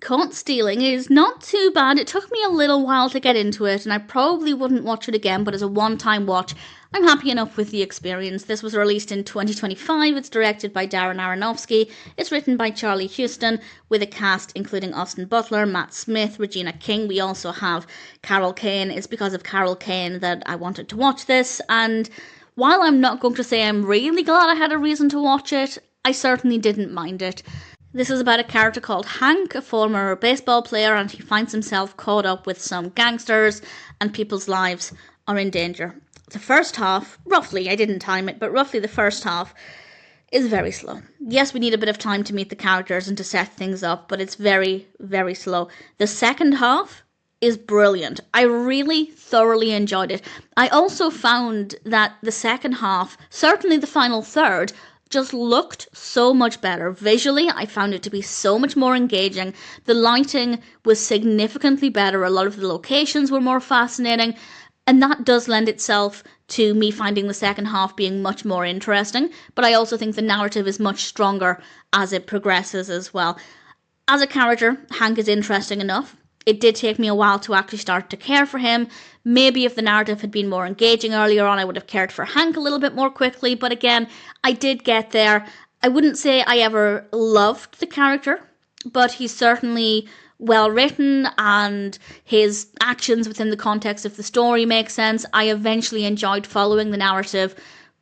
Caught Stealing is not too bad. It took me a little while to get into it, and I probably wouldn't watch it again, but as a one-time watch, I'm happy enough with the experience. This was released in 2025. It's directed by Darren Aronofsky. It's written by Charlie Huston, with a cast including Austin Butler, Matt Smith, Regina King. We also have Carol Kane. It's because of Carol Kane that I wanted to watch this, and while I'm not going to say I'm really glad I had a reason to watch it, I certainly didn't mind it. This is about a character called Hank, a former baseball player, and he finds himself caught up with some gangsters and people's lives are in danger. The first half, roughly, I didn't time it, but roughly the first half is very slow. Yes, we need a bit of time to meet the characters and to set things up, but it's very, very slow. The second half is brilliant. I really thoroughly enjoyed it. I also found that the second half, certainly the final third, just looked so much better. Visually, I found it to be so much more engaging. The lighting was significantly better. A lot of the locations were more fascinating. And that does lend itself to me finding the second half being much more interesting. But I also think the narrative is much stronger as it progresses as well. As a character, Hank is interesting enough. It did take me a while to actually start to care for him. Maybe if the narrative had been more engaging earlier on, I would have cared for Hank a little bit more quickly. But again, I did get there. I wouldn't say I ever loved the character, but he's certainly well written and his actions within the context of the story make sense. I eventually enjoyed following the narrative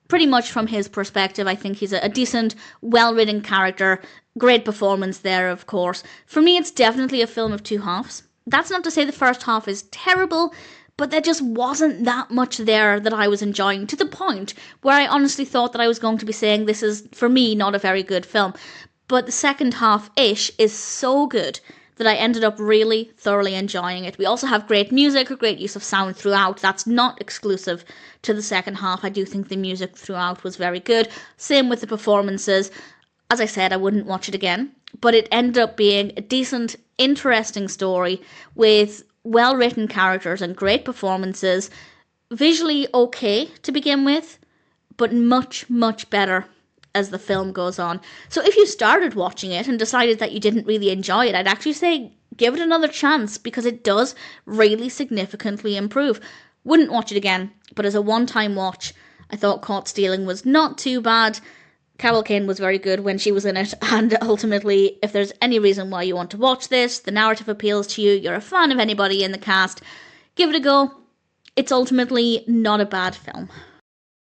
pretty much from his perspective. I think he's a decent, well-written character. Great performance there, of course. For me, it's definitely a film of two halves. That's not to say the first half is terrible, but there just wasn't that much there that I was enjoying, to the point where I honestly thought that I was going to be saying this is, for me, not a very good film. But the second half-ish is so good that I ended up really thoroughly enjoying it. We also have great music, a great use of sound throughout. That's not exclusive to the second half. I do think the music throughout was very good. Same with the performances. As I said, I wouldn't watch it again, but it ended up being a decent, interesting story with well-written characters and great performances. Visually okay to begin with, but much, much better as the film goes on. So if you started watching it and decided that you didn't really enjoy it, I'd actually say give it another chance, because it does really significantly improve. Wouldn't watch it again, but as a one-time watch, I thought Caught Stealing was not too bad. Carol Kane was very good when she was in it, and ultimately, if there's any reason why you want to watch this, the narrative appeals to you, you're a fan of anybody in the cast, give it a go. It's ultimately not a bad film.